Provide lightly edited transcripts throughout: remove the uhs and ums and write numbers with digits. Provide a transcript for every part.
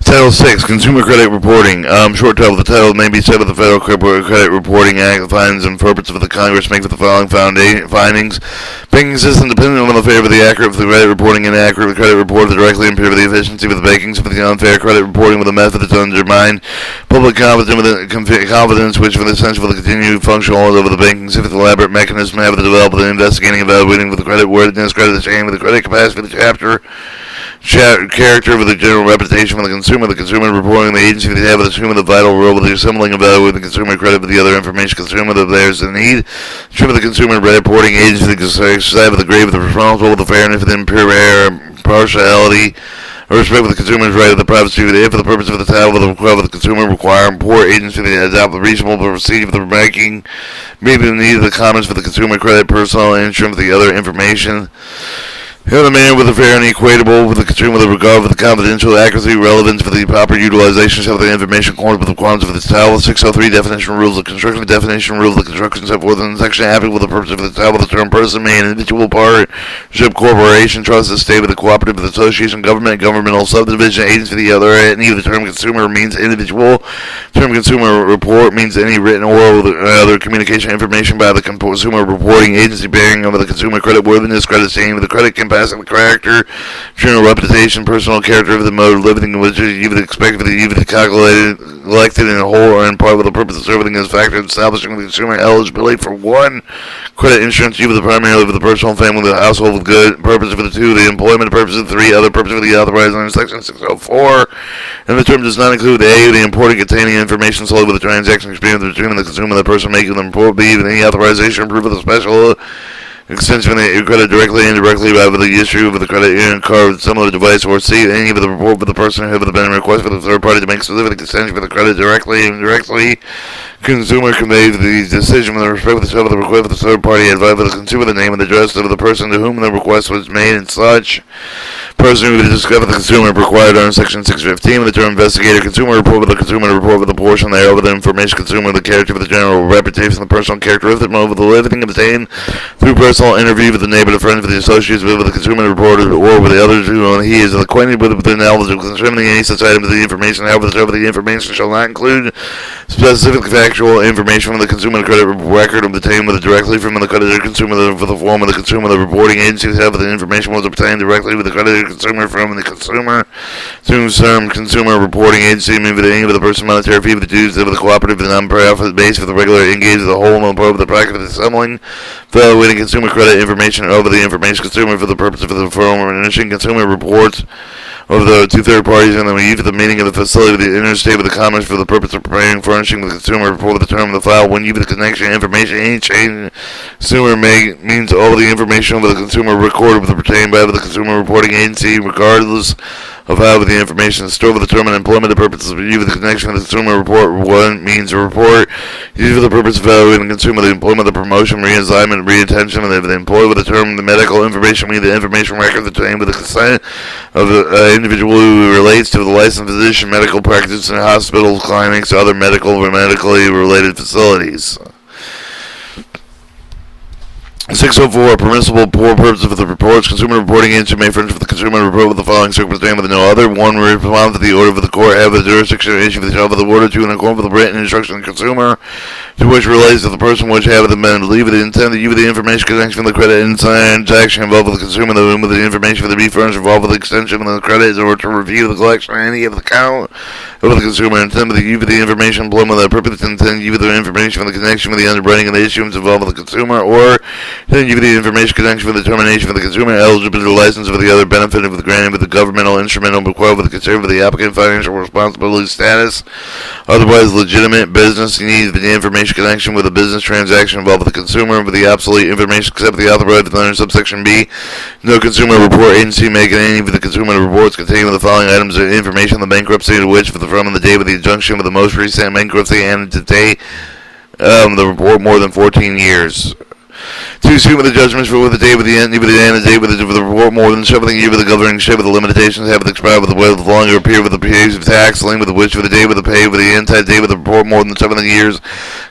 Title 6, Consumer Credit Reporting. Short title. The title may be said of the Federal Credit Reporting Act finds and purpose of the Congress make the following findings. Banking system dependent on the favor of the accurate for the credit reporting and accurate credit report directly impair the efficiency of the banking system with the unfair credit reporting with a method that undermine public confidence which for the essential for the continued function all over the banking system with elaborate mechanism have to develop the investigating evaluating with the credit worthiness, credit chain with the credit capacity of the character with the general reputation for the consumer reporting the agency that have the consumer the vital role with the assembling evaluating the consumer credit with the other information consumer that there's a need the consumer reporting agency that exercise with the grade with the responsible with the fairness with the impartiality or respect for the consumer's right of the privacy if for the purpose of the title of the consumer require poor agency to adopt the reasonable procedure for the banking meeting the need of the comments for the consumer credit personal insurance the other information. In the manner with the fair and equatable with the consumer with regard for the confidential accuracy, relevance for the proper utilization of the information according with the quantity of the title 603 definition rules of construction definition rules of construction set forth in the section having with the purpose of the title of the term person may an individual partnership corporation trust estate with the cooperative association governmental subdivision agency the other any of the term consumer means individual term consumer report means any written oral or other communication information by the consumer reporting agency bearing over the consumer credit worthiness credit standing with the credit the character, general reputation, personal character of the mode of living in which you would expect for the you would calculated, elected in a whole or in part with the purpose of serving as a factor in establishing the consumer eligibility for one, credit insurance, you with the primarily for the personal family, the household with good purpose for the two, the employment purpose of the three, other purpose for the authorized under section 604, and the term does not include A, the importing containing information solely with the transaction experience between the consumer and the person making the report, B, any authorization or proof of the special extension of the credit directly and indirectly by the issue of the credit union card with similar device or C any of the report for the person who have been request for the third party to make specific extension for the credit directly and indirectly consumer conveys the decision with respect to the request for the third party advised for the consumer the name and address of the person to whom the request was made and such person who discover the consumer required under section 615 with the term investigator consumer report with the consumer report with the portion thereof with the information consumer the character for the general reputation the personal characteristic mode with the everything obtained through personal interview with the neighbor the friend with the associates with the consumer report or with the others who he is acquainted with the knowledge of concerning any such item of the information however the information shall not include specific factual information from the consumer credit record obtained with directly from the creditor consumer for the form of the consumer the reporting agency have the information was obtained directly with the creditor consumer from the consumer through some consumer reporting agency with any of the person monetary fee of the dues of the cooperative and non-profit base for the regular engaged of the whole and part of the practice of the assembling evaluating consumer credit information over the information consumer for the purpose of the firm or initiating consumer reports over the two third parties and the use of the meeting of the facility of the interstate with the commerce for the purpose of preparing furnishing the consumer report of the term of the file when you the connection information any change consumer means all the information over the consumer recorded with the pertained by the consumer reporting agency regardless of how the information is stored for the term and employment the purposes of review of the connection of the consumer report one means a report used for the purpose of evaluating the consumer the employment the promotion reassignment reattention of the employee with the term the medical information means the information record obtained with the consent of the individual who relates to the licensed physician medical practice in hospitals clinics other medical or medically related facilities. 604 permissible poor purpose of the reports consumer reporting agency may furnish for the consumer report with the following circumstance with no other one respond to the order of the court have the jurisdiction or issue for the job of the order to and according with the written instruction of the consumer to which relates to the person which have the men leave with the intent that you with the information connection from the credit and transaction involved with the consumer the room with the information for the be furnished involved with the extension of the credit or to review the collection or any of the account of the consumer intent with the you with the information employment the purpose intent you with the information for the connection with the underwriting and the issuance involved with the consumer or then give the information connection for the determination for the consumer eligibility license for the other benefit of the granting with the governmental instrumental required for the consumer for the applicant financial responsibility status otherwise legitimate business needs the information connection with the business transaction involved with the consumer with the obsolete information except the authorized under subsection B no consumer report agency making any of the consumer reports containing the following items of information the bankruptcy to which for the from and the date with the injunction with the most recent bankruptcy and to date the report more than 14 years. Too soon with the judgments for with the day with the end, with the end, the day with the report more than something year with the governing shape with the limitations have expired with the way with the longer period with the periods of tax, link with the which with the day with the pay with the inside day with the report more than 7 years,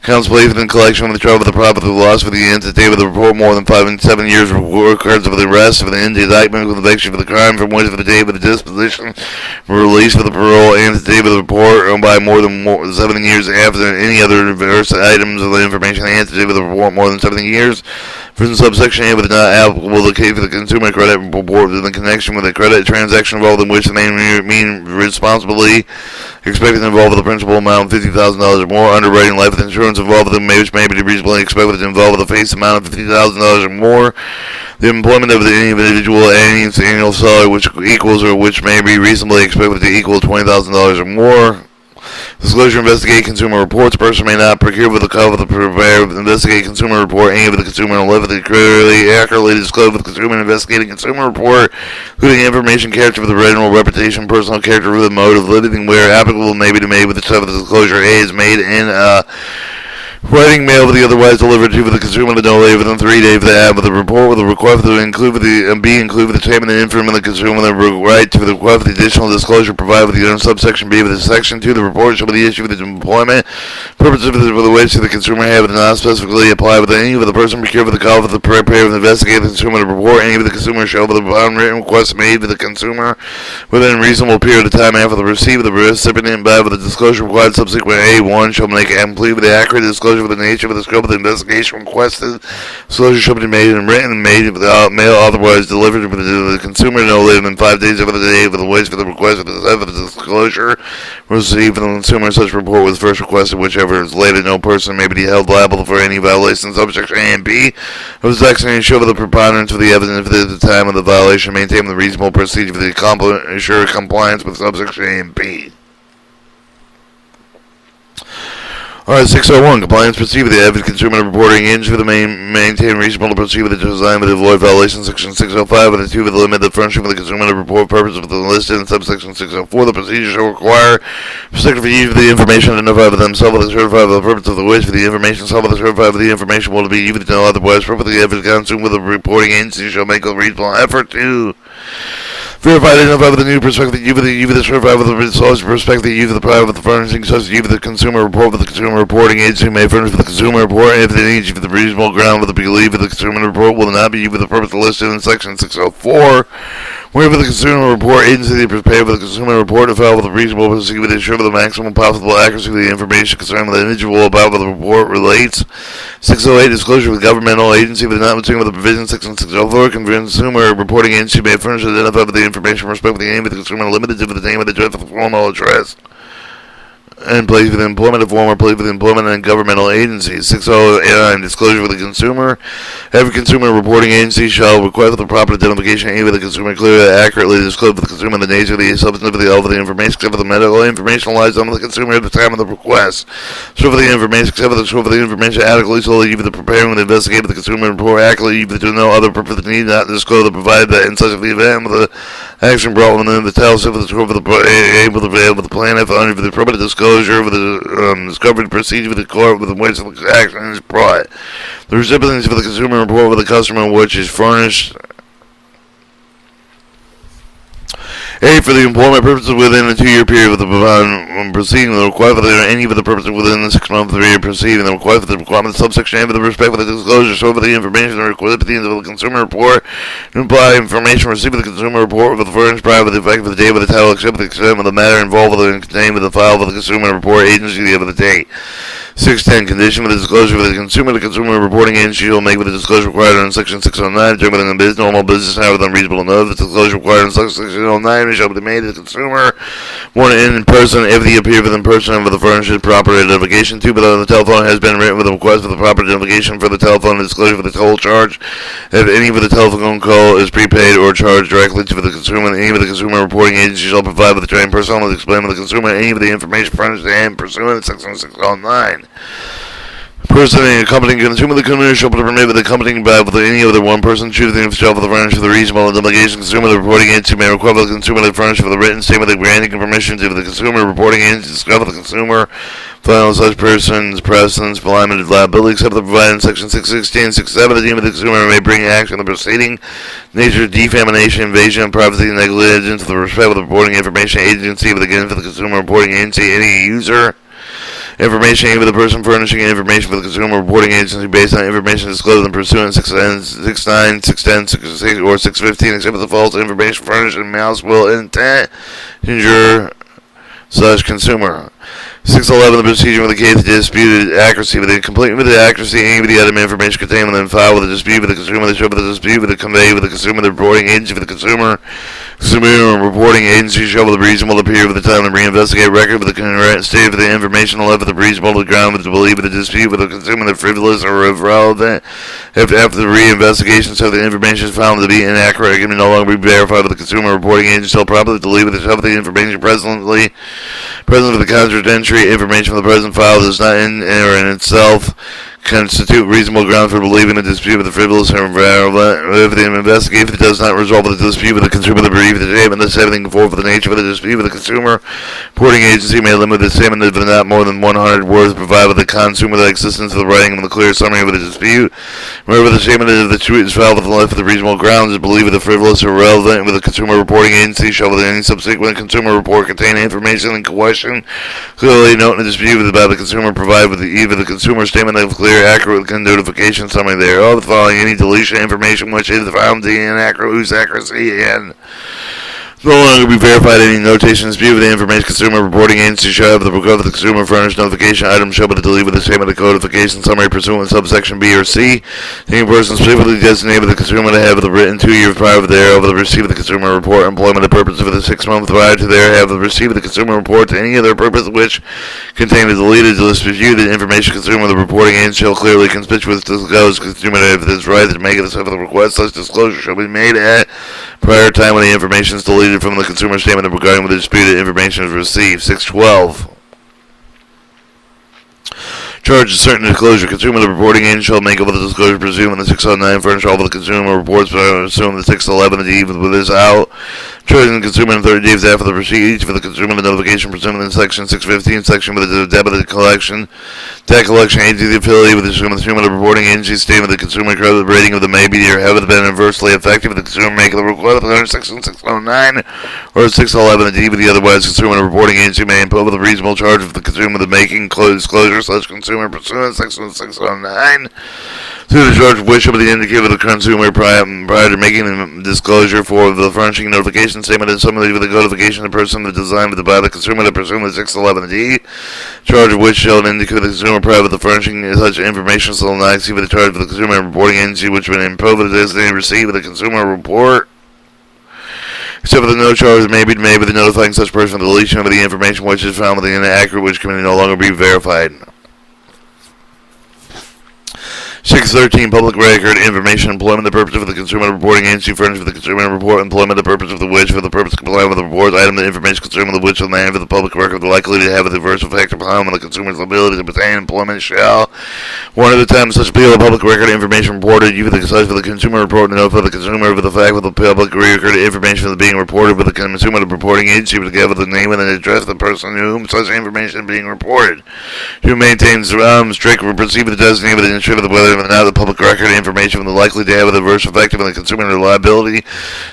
counts play within collection with the trial with the profit with the loss with the inside day with the report more than 5 and 7 years, report cards with the arrest with the indictment with the conviction for the crime from which with the day with the disposition, release with the parole and the day with the report by more than 7 years after any other reverse items of the information and the day with the report more than 7 years. For subsection A with not applicable the case for the consumer credit report in the connection with a credit transaction involved in which the main responsibility expected to involve the principal amount of $50,000 or more, underwriting life insurance involved with which may be reasonably expected to involve the face amount of $50,000 or more, the employment of any individual annual salary which equals or which may be reasonably expected to equal $20,000 or more. Disclosure investigate consumer reports. Person may not procure with the cover of the prepare investigate consumer report any of the consumer and live with the clearly accurately disclose with the consumer investigating consumer report, including information character for the general reputation, personal character for the mode of living where applicable may be made with the type of disclosure A is made in writing mail with the otherwise delivered to the consumer no later than 3 days of the ad with the report with the request to include with the B include with the statement and information of the consumer the right to the request for the additional disclosure provided with the subsection B with the section 2 the report shall be the issue with the employment purposes for the wages to the consumer have it not specifically apply with any of the person procured with the call for the prepare of the investigate the consumer to report any of the consumer shall with the written request made with the consumer within a reasonable period of time after the receipt of the recipient by with the disclosure required subsequent A1 shall make it complete with the accurate disclosure with the nature of the scope of the investigation requested. Disclosure shall be made and written and made without mail otherwise delivered to the consumer no later than 5 days after the day of the wage for the request of the disclosure received from the consumer. Such report was first requested, whichever is later. No person may be held liable for any violations. Subsection A and B of the section and show the preponderance of the evidence at the time of the violation, maintain the reasonable procedure for the ensure compliance with subsection A and B. Alright, 601, compliance proceed with the avid consumer reporting engine for the maintain reasonable to proceed with the design with the avoid violation. Section 605 and the 2 with the limit the furnishing for the consumer to report purpose of the listed in subsection 604. The procedure shall require particular for use of the information identified with themselves with the certified for the purpose of the wish for the information self with the certified for the information will be even to know otherwise perfectly avid consumer with the reporting agency shall make a reasonable effort to verified identified with the new perspective, you with the certified with the resource perspective, you with the private with the furnishing, such as you with the consumer report with the consumer reporting agency may furnish with the consumer report, and if they need you for the reasonable ground with the belief of the consumer report will not be you for the purpose listed in section 604. Wherever the consumer report agency prepared for the consumer report to file with a reasonable procedure to ensure the maximum possible accuracy of the information concerning the individual about what the report relates. 608 disclosure with governmental agency with not material with the provision. Section 604 consumer reporting agency may furnish and identify with the information with respect to the name of the consumer limited to the name of the address of the formal address and place with employment of former place with employment and governmental agencies. 609 disclosure with the consumer. Every consumer reporting agency shall request the proper identification aid with the consumer clearly accurately disclose with the consumer the nature of the substance of the information except for the medical information lies on the consumer at the time of the request. So for the information except for the information adequately so that you the preparing and investigate the consumer report accurately you to no other purpose need not disclose the provided that in such of the event with the action brought within the tell so for the scope of the able to prevail with the plan if under the appropriate disclosure with the discovered procedure with the court with the which the action is brought. The recipients for the consumer report with the customer which is furnished. A, for the employment purposes within a 2-year period with the proceeding, the requirement for any of the purposes within the 6-month period proceeding, the requirement for the requirement of subsection A for the respect for the disclosure, so for the information or equity of the consumer report, to imply information received with the consumer report with the furnished prior with the effect of the date with the title, except with the extent of the matter involved with the contained with the file of the consumer report agency of the date. 610, condition with the disclosure for the consumer reporting agency will make with the disclosure required in section 609, during within the business, normal business hours unreasonable to know the disclosure required in section 609 shall be made to the consumer, one in person if the appear within person and with the furnished proper identification. 2, but on the telephone has been written with a request for the proper identification for the telephone and disclosure for the toll charge. If any of the telephone call is prepaid or charged directly to the consumer, any of the consumer reporting agency shall provide with the trained personnel to explain to the consumer any of the information furnished and pursuant to section 609. Person accompanying consumer the consumer shall be permitted accompanying by with any other one person choosing himself for the furnish for the reasonable delegation consumer the reporting agency may require the consumer to furnish for the written statement of granting permission to the consumer reporting agency to discover the consumer final such person's presence alignment of liability except the provided in section 616 6.7 the consumer may bring action in the proceeding nature defamation invasion of privacy and negligence with respect to the reporting information agency with again for the consumer reporting agency any user information aimed at the person furnishing information for the consumer reporting agency based on information disclosed in pursuant 6.9, 6.10, 6.6, or 6.15 except for the false information furnished in malice will intent injure such consumer. 6.11 the procedure with the case of disputed accuracy with the complete with the accuracy any of the item information contained within file with the dispute with the consumer the show with the dispute with the convey with the consumer the reporting agency for the consumer reporting agency shall with the reasonable appear with the time to reinvestigate record with the correct state of the information left with the reasonable ground with the belief of the dispute with the consumer the frivolous or irrelevant if after the reinvestigation so the information is found to be inaccurate it can no longer be verified with the consumer reporting agency shall properly delete with the information present for the contradictory information from the present file does not in itself constitute reasonable ground for believing the dispute with the frivolous or irrelevant. If the investigation does not resolve the dispute with the consumer, the brief, the statement, the everything for the nature of the dispute with the consumer, reporting agency may limit the statement to not more than 100 words, provided with the consumer the existence of the writing of the clear summary of the dispute. Remember the statement of the truth is filed with the left of the reasonable grounds is believed the frivolous or irrelevant with the consumer reporting agency shall with any subsequent consumer report contain information in question clearly note in the dispute about the consumer provide with either the consumer statement of clear accurate notification summary thereof following any deletion information which is found to be inaccurate whose accuracy and no longer be verified any notation dispute with the information consumer reporting agency shall have the record of the consumer furnished notification item shall be deleted with the statement of codification summary pursuant to subsection B or C. Any person specifically designated with the consumer to have the written 2 years prior to thereof the receipt of the consumer report employment the purpose of the 6 months prior to their have the receipt of the consumer report to any other purpose which contain the deleted disputed information consumer the reporting agency shall clearly conspicuous disclose consumer to have this right to make it the request such disclosure shall be made at prior time when the information is deleted from the consumer statement regarding when the disputed information is received. 6.12 charge a certain disclosure. Consumer the reporting agency shall make over the disclosure presumed in the 609 furnish all of the consumer reports assume the 611 the even with this out. Charging the consumer in 30 days after the receipt for the consumer the notification presumed in section 615 section with the debited collection. Debt collection agency the affiliate with the consumer the reporting agency statement the consumer credit rating of the may be or have been adversely affected with the consumer making the request under section 609 or 611 the D with the otherwise consumer reporting agency may impose with a reasonable charge of the consumer the making disclosure such consumer pursuant section 609 to the charge of which shall be indicated with the consumer prior to making the disclosure for the furnishing notification statement and similarly with the codification of the person the design with the by the consumer the pursuant the 611D charge of which shall indicate the consumer prior with the furnishing such information shall not exceed with the charge of the consumer reporting agency which been imposed with the designated receipt with the consumer report except for the no charge may be made with the notifying such person of the deletion of the information which is found with the inaccurate which can no longer be verified. 613 public record information employment the purpose of the consumer reporting agency furnished with the consumer report employment the purpose of the which for the purpose of complying with the report item the information consumer the which on the hand of the public record the likely to have a adverse effect upon the consumer's ability to obtain employment shall one at a time such appeal of public record information reported you the size for the consumer report to notify the consumer of the fact with the public record information that being reported with the consumer the reporting agency together with the name and the address of the person to whom such information is being reported who maintains strict receive the designated with the ensure of the weather and now the public record information from the likely to have an adverse effect on the consumer liability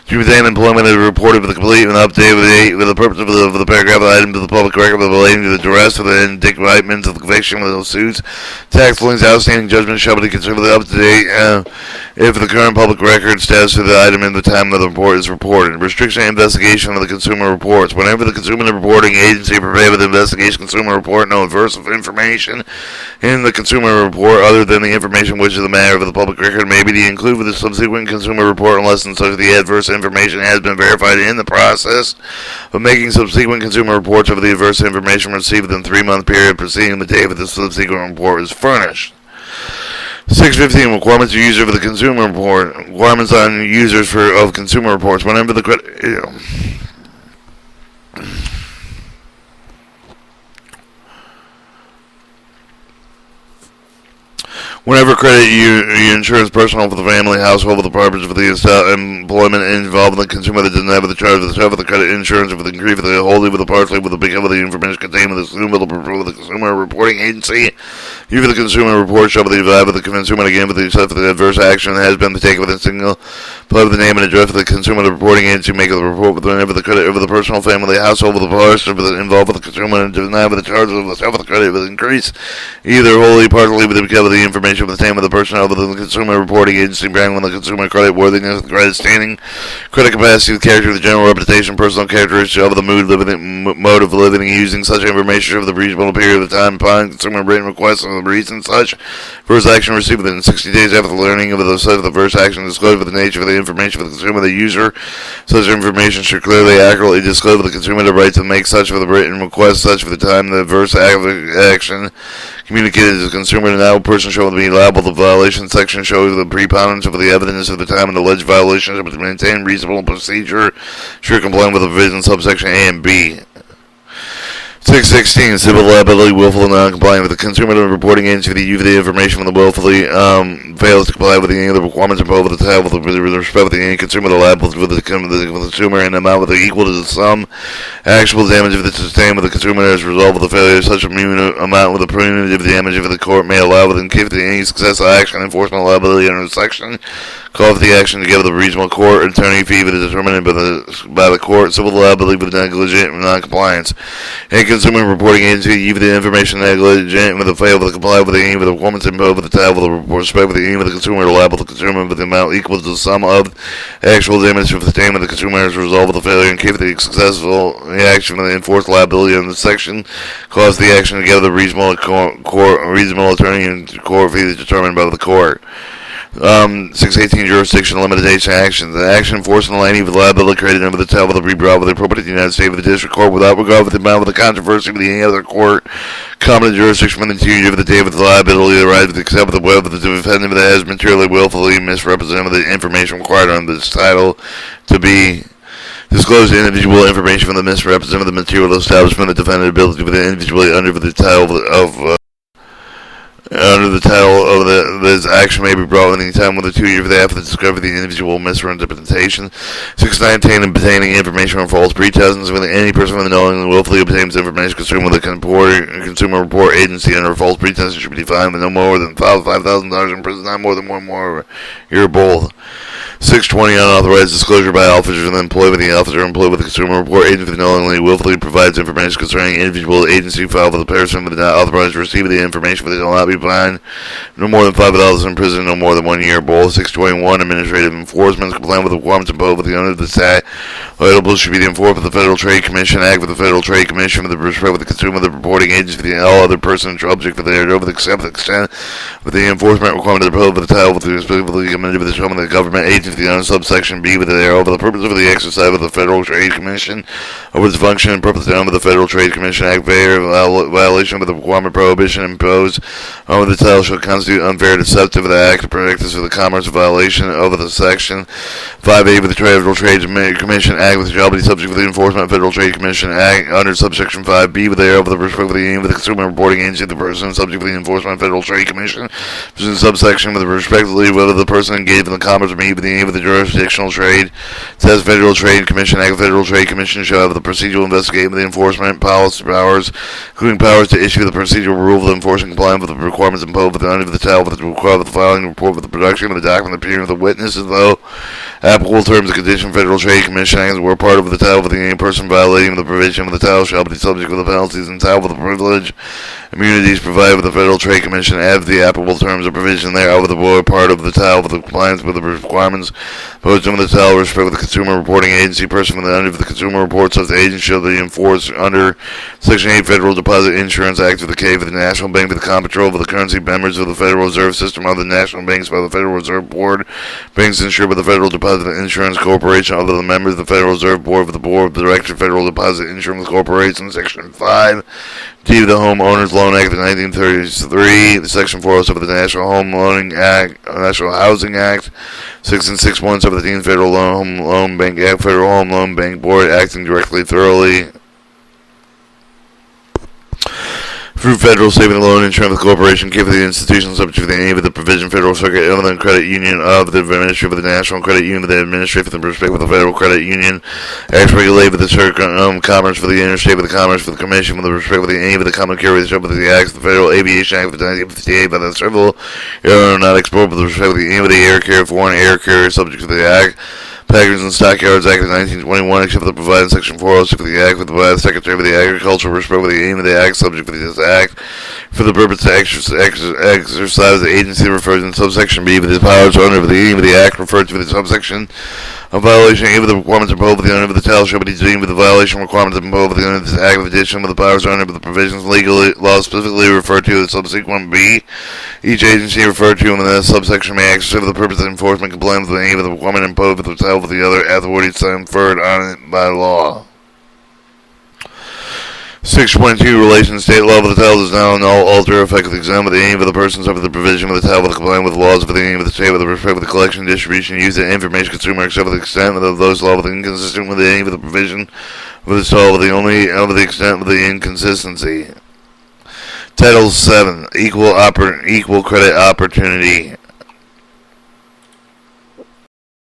to retain employment is reported with the complete and update with the purpose of the paragraph of the item to the public record relating to the duress of the indictments of the conviction of those suits. Tax liens outstanding judgment shall be considered up to date if the current public record status of the item in the time of the report is reported. Restriction and investigation of the consumer reports. Whenever the consumer reporting agency prepared with the investigation consumer report no adverse information in the consumer report other than the information which is the matter of the public record may be to include with the subsequent consumer report unless and such the adverse information has been verified in the process of making subsequent consumer reports of the adverse information received within 3-month period preceding the date of the subsequent report is furnished. 615 requirements of user for the consumer report. Requirements on users of consumer reports. Whenever the Whenever credit your insurance personnel for the family, household, for the purpose of the employment involved in the consumer that doesn't have the charge of the self of the credit insurance, with the increase, with the wholly, with the partially, with the become of the information contained with the consumer reporting agency. You for the consumer report shall be the vibe of the consumer again with the except for the adverse action that has been taken with a single plug of the name and address of the consumer, the reporting agency make of the report with whenever the credit over the personal family household with the parts involved with the consumer and does not have the charge of the self of the credit with increase either wholly partially with the become of the information with the name of the personnel within the consumer reporting agency brand when the consumer credit worthiness, the credit standing, credit capacity, the character, the general reputation, personal characteristics of the mood, mode of living, using such information over the reasonable period of time upon consumer written requests and the reason such first action received within 60 days after the learning of the first action disclosed with the nature of the information for the consumer, the user. Such information should clearly, accurately disclose with the consumer the right to make such for the written request, such for the time the adverse action communicated to the consumer, and now a person shall be liable. The violation section shows the preponderance of the evidence of the time and alleged violation to maintain reasonable procedure, should comply with the provisions subsection A and B. 616, civil liability, willful and non-compliant with the consumer reporting agency for the use of the information when the willfully fails to comply with any of the requirements imposed with the title with respect to any consumer, the liable with the consumer in an amount with equal to the sum actual damage of the sustained with the consumer as a result of the failure of such amount with the punitive damage of the court may allow within case of any successful action enforcement liability under the section. Call for the action together with a reasonable court attorney fee that is determined by the court, civil liability with negligent non-compliance. Any consumer reporting agency, even the information negligent with the fail to comply with any of the requirements imposed with the title of the report, respect with any of the consumer liable to the consumer with the amount equal to the sum of actual damage sustained with the consumer as a result of the failure and keep the successful action of the enforced liability in the section. Cause the action together with a reasonable attorney and court fee is determined by the court. 618 jurisdiction limitation actions. The action enforcing any of the liability created under the title of the brought with the appropriate United States of the District Court without regard for the amount of the controversy with any other court common jurisdiction from the interior of the day of the liability arising except with the web of the defendant that has materially willfully misrepresented the information required under this title to be disclose individual information from the misrepresented the material establishment of the defendant ability with the individually under the title of under the title of this action may be brought within any time within 2 years after the discovery of the individual misrepresentation. 619 obtaining information from false pretenses when any person with knowingly willfully obtains information consumed with a consumer report agency under false pretenses should be fined with no more than $5,000 in prison, not more than 1 more year both. 620 unauthorized disclosure by officers and employed with the officer employed with the consumer report agency knowingly willfully provides information concerning individual agency filed with the person but not authorized to receive the information but they will not be fined no more than $5 in prison, no more than 1 year both. 621 administrative enforcement complying with the requirements imposed with the under the statute liable should be enforced with the Federal Trade Commission Act with the Federal Trade Commission with the respect with the consumer the reporting agency for the all other persons subject for their over the extent with the enforcement requirement of the with the title with the specifically committed with the government agency the under subsection B with there over the purpose of the exercise of the Federal Trade Commission over its function and purpose of the Federal Trade Commission Act violation of the requirement prohibition imposed over the title shall constitute unfair deceptive of the act of practice of the commerce violation over the section 5A with the Federal Trade Commission Act with shall be subject to the enforcement of Federal Trade Commission Act under subsection 5B with there over the respect of the aim of the consumer reporting agency the person subject to the enforcement of Federal Trade Commission subsection with respectively whether the person engaged in the commerce or may be the aim of the jurisdictional trade. It says Federal Trade Commission Act. Federal Trade Commission shall have the procedural investigation of the enforcement policy powers, including powers to issue the procedural rule of enforcing compliance with the requirements imposed with the under the title with the requirement of the filing report with the production of the document appearing with the witnesses though applicable terms and conditions Federal Trade Commission Act were part of the title with any person violating the provision of the title shall be subject to the penalties and title with the privilege immunities provided with the Federal Trade Commission as the applicable terms or provision thereof with the board part of the title with the compliance with the requirements posted with the title respect with the consumer reporting agency person with the under the consumer reports of the agency shall be enforced under Section 8 Federal Deposit Insurance Act of the K for the National Bank with the control of the currency members of the Federal Reserve System of the national banks by the Federal Reserve Board banks insured by the Federal Deposit Insurance Corporation other than members of the Federal Reserve Board with the Board of Directors of Federal Deposit Insurance Corporation Section 5 D. The Homeowners Loan Act of 1933, the Section 407 of the National Home Loaning Act, National Housing Act, 6 and 617 Federal Home Loan Bank Act, Federal Home Loan Bank Board acting directly thoroughly Through federal saving loan insurance with the corporation, give the institution subject to the aim of the provision Federal Circuit of the Credit Union of the Ministry of the National Credit Union of the Administrative for the respect of the Federal Credit Union, acts regulated with the Circuit Commerce for the Interstate with the Commerce for the Commission with the respect of the aim of the Common Carrier with the Acts of the Federal Aviation Act of 1958 by the Civil Aeronautics Board with the respect of the aim of the air carrier, foreign air carrier subject to the Act. Packers and Stockyards Act of 1921, except for the provided Section 406 of the Act, with the Secretary of the Agriculture, respect with the aim of the Act, subject to this Act, for the purpose to exercise the agency referred in subsection B, with his powers under the aim of the Act referred to in the subsection. A violation of the requirements imposed with the owner of the title shall be deemed with the violation requirements imposed with the owner of this Act of addition with the powers under the provisions legal laws specifically referred to in subsequent B. Each agency referred to in the subsection may exercise for the purpose of enforcement compliance with the aim of the requirement imposed with the title with the other authorities conferred on it by law. 6.2 Relation to state law with the title does now null, alter, effect the exam with the aim of the persons of the provision of the title with complying with laws of the aim of the state with respect with the collection, distribution, use of information consumer except to the extent of those laws with inconsistent with the aim of the provision of the title with the only of the extent of the inconsistency. Title 7 Equal Credit Opportunity.